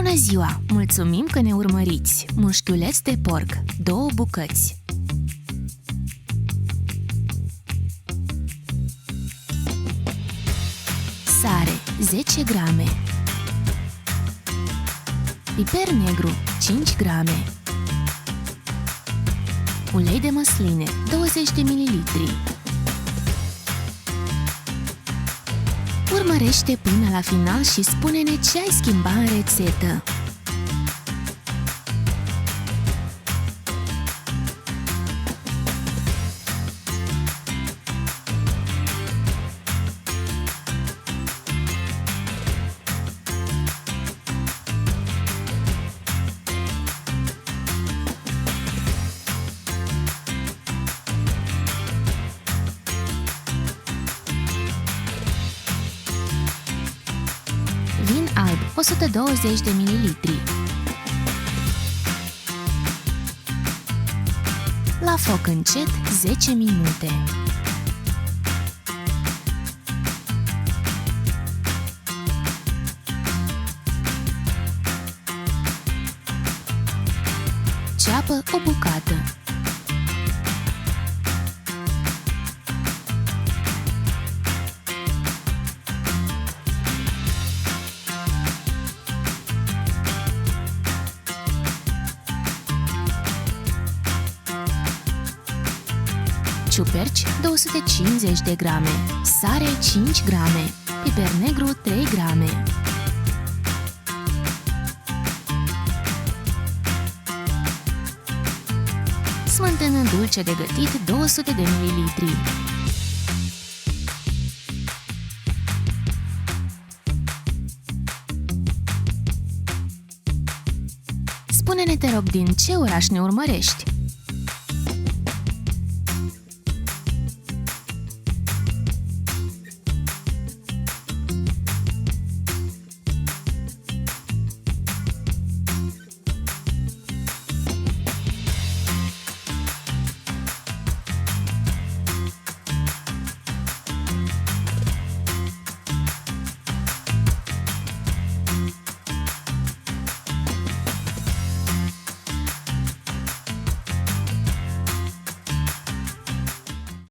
Bună ziua! Mulțumim că ne urmăriți! Mușchiuleț de porc, 2 bucăți. Sare, 10 grame. Piper negru, 5 grame. Ulei de măsline, 20 de ml. Urmărește până la final și spune-ne ce ai schimbat în rețetă. Vin alb, 120 de ml. La foc încet, 10 minute. Ceapă o bucată. Ciuperci 250 de grame, sare 5 grame, piper negru 3 grame. Smântână dulce de gătit 200 de ml. Spune-ne, te rog, din ce oraș ne urmărești?